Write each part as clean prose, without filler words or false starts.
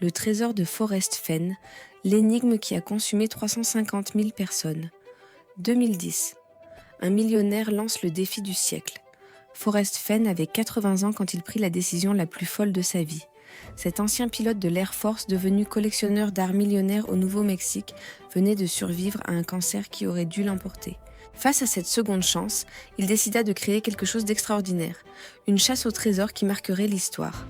le trésor de Forrest Fenn, l'énigme qui a consumé 350 000 personnes. 2010. Un millionnaire lance le défi du siècle. Forrest Fenn avait 80 ans quand il prit la décision la plus folle de sa vie. Cet ancien pilote de l'Air Force, devenu collectionneur d'art millionnaire au Nouveau-Mexique, venait de survivre à un cancer qui aurait dû l'emporter. Face à cette seconde chance, il décida de créer quelque chose d'extraordinaire, une chasse au trésor qui marquerait l'histoire.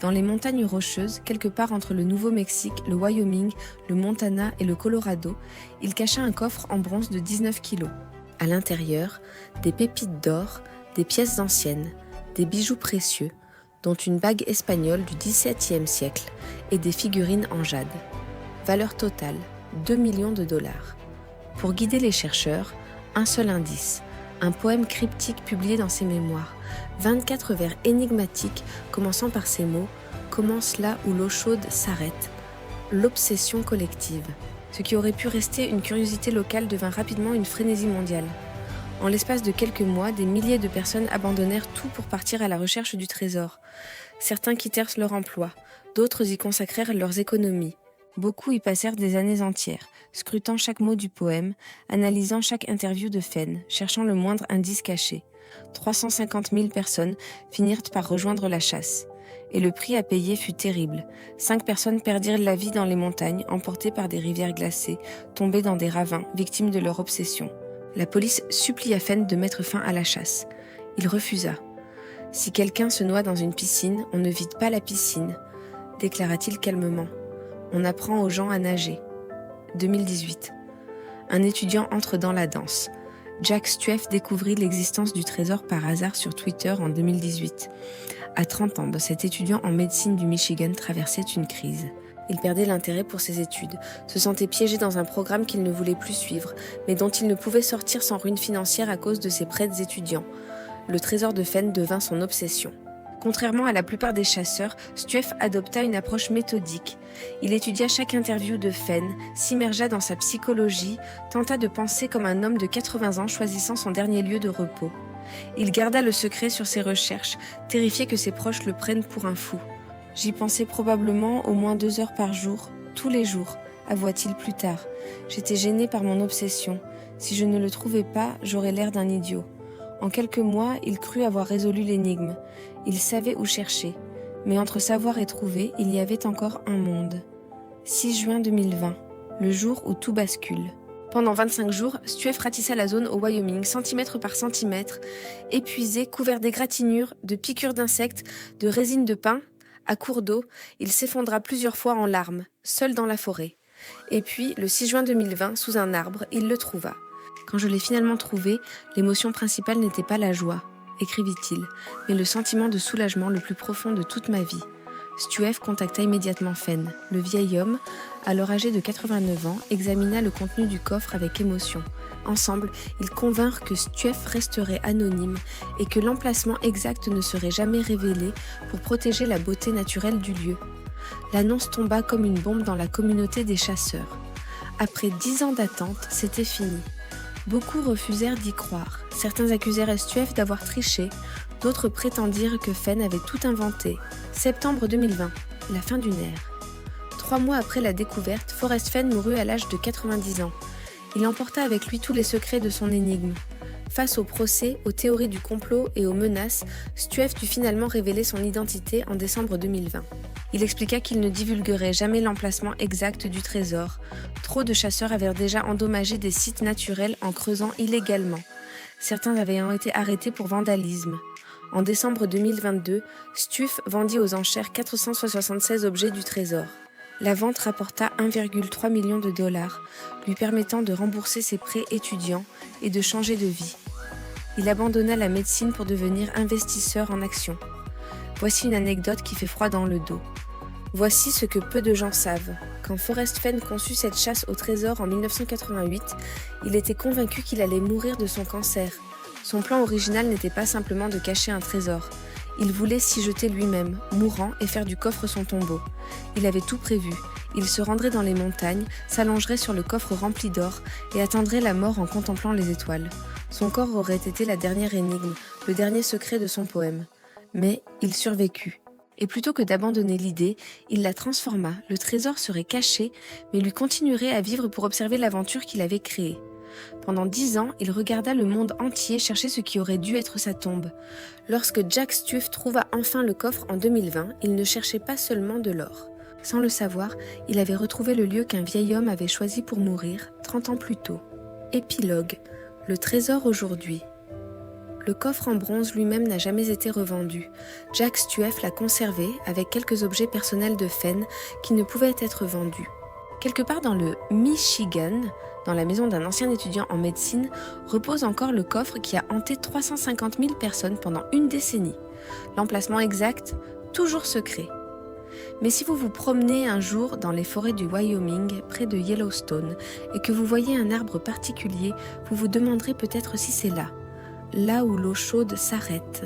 Dans les montagnes rocheuses, quelque part entre le Nouveau-Mexique, le Wyoming, le Montana et le Colorado, il cacha un coffre en bronze de 19 kilos. À l'intérieur, des pépites d'or, des pièces anciennes, des bijoux précieux, dont une bague espagnole du XVIIe siècle et des figurines en jade. Valeur totale, 2 millions de dollars. Pour guider les chercheurs, un seul indice, un poème cryptique publié dans ses mémoires, 24 vers énigmatiques commençant par ces mots « Commence là où l'eau chaude s'arrête », l'obsession collective. Ce qui aurait pu rester une curiosité locale devint rapidement une frénésie mondiale. En l'espace de quelques mois, des milliers de personnes abandonnèrent tout pour partir à la recherche du trésor. Certains quittèrent leur emploi, d'autres y consacrèrent leurs économies. Beaucoup y passèrent des années entières, scrutant chaque mot du poème, analysant chaque interview de Fenn, cherchant le moindre indice caché. 350 000 personnes finirent par rejoindre la chasse. Et le prix à payer fut terrible. 5 personnes perdirent la vie dans les montagnes, emportées par des rivières glacées, tombées dans des ravins, victimes de leur obsession. La police supplia Fenn de mettre fin à la chasse. Il refusa. « Si quelqu'un se noie dans une piscine, on ne vide pas la piscine, » déclara-t-il calmement. « On apprend aux gens à nager. » 2018. Un étudiant entre dans la danse. Jack Stueff découvrit l'existence du trésor par hasard sur Twitter en 2018. À 30 ans, cet étudiant en médecine du Michigan traversait une crise. Il perdait l'intérêt pour ses études, se sentait piégé dans un programme qu'il ne voulait plus suivre, mais dont il ne pouvait sortir sans ruine financière à cause de ses prêts étudiants. Le trésor de Fenn devint son obsession. Contrairement à la plupart des chasseurs, Stueff adopta une approche méthodique. Il étudia chaque interview de Fenn, s'immergea dans sa psychologie, tenta de penser comme un homme de 80 ans choisissant son dernier lieu de repos. Il garda le secret sur ses recherches, terrifié que ses proches le prennent pour un fou. « J'y pensais probablement au moins 2 heures par jour, tous les jours, avoua-t-il plus tard. J'étais gêné par mon obsession. Si je ne le trouvais pas, j'aurais l'air d'un idiot. En quelques mois, il crut avoir résolu l'énigme. Il savait où chercher. Mais entre savoir et trouver, il y avait encore un monde. 6 juin 2020, le jour où tout bascule. Pendant 25 jours, Stueff ratissa la zone au Wyoming, centimètre par centimètre, épuisé, couvert d'égratignures, de piqûres d'insectes, de résine de pin. À court d'eau, il s'effondra plusieurs fois en larmes, seul dans la forêt. Et puis, le 6 juin 2020, sous un arbre, il le trouva. « Quand je l'ai finalement trouvé, l'émotion principale n'était pas la joie, » écrivit-il, mais le sentiment de soulagement le plus profond de toute ma vie. Stueff contacta immédiatement Fenn. Le vieil homme, alors âgé de 89 ans, examina le contenu du coffre avec émotion. Ensemble, ils convinrent que Stueff resterait anonyme et que l'emplacement exact ne serait jamais révélé pour protéger la beauté naturelle du lieu. L'annonce tomba comme une bombe dans la communauté des chasseurs. Après 10 ans d'attente, c'était fini. Beaucoup refusèrent d'y croire. Certains accusèrent Stueff d'avoir triché, d'autres prétendirent que Fenn avait tout inventé. Septembre 2020, la fin d'une ère. 3 mois après la découverte, Forrest Fenn mourut à l'âge de 90 ans. Il emporta avec lui tous les secrets de son énigme. Face au procès, aux théories du complot et aux menaces, Stueff dut finalement révéler son identité en décembre 2020. Il expliqua qu'il ne divulguerait jamais l'emplacement exact du trésor. Trop de chasseurs avaient déjà endommagé des sites naturels en creusant illégalement. Certains avaient été arrêtés pour vandalisme. En décembre 2022, Stueff vendit aux enchères 476 objets du trésor. La vente rapporta 1,3 million de dollars, lui permettant de rembourser ses prêts étudiants et de changer de vie. Il abandonna la médecine pour devenir investisseur en actions. Voici une anecdote qui fait froid dans le dos. Voici ce que peu de gens savent. Quand Forrest Fenn conçut cette chasse au trésor en 1988, il était convaincu qu'il allait mourir de son cancer. Son plan original n'était pas simplement de cacher un trésor. Il voulait s'y jeter lui-même, mourant, et faire du coffre son tombeau. Il avait tout prévu. Il se rendrait dans les montagnes, s'allongerait sur le coffre rempli d'or et attendrait la mort en contemplant les étoiles. Son corps aurait été la dernière énigme, le dernier secret de son poème. Mais il survécut. Et plutôt que d'abandonner l'idée, il la transforma. Le trésor serait caché, mais lui continuerait à vivre pour observer l'aventure qu'il avait créée. Pendant 10 ans, il regarda le monde entier chercher ce qui aurait dû être sa tombe. Lorsque Jack Stuff trouva enfin le coffre en 2020, il ne cherchait pas seulement de l'or. Sans le savoir, il avait retrouvé le lieu qu'un vieil homme avait choisi pour mourir 30 ans plus tôt. Épilogue. Le trésor aujourd'hui. Le coffre en bronze lui-même n'a jamais été revendu. Jack Stuff l'a conservé avec quelques objets personnels de Fenn qui ne pouvaient être vendus. Quelque part dans le Michigan, dans la maison d'un ancien étudiant en médecine, repose encore le coffre qui a hanté 350 000 personnes pendant une décennie. L'emplacement exact, toujours secret. Mais si vous vous promenez un jour dans les forêts du Wyoming, près de Yellowstone, et que vous voyez un arbre particulier, vous vous demanderez peut-être si c'est là où l'eau chaude s'arrête,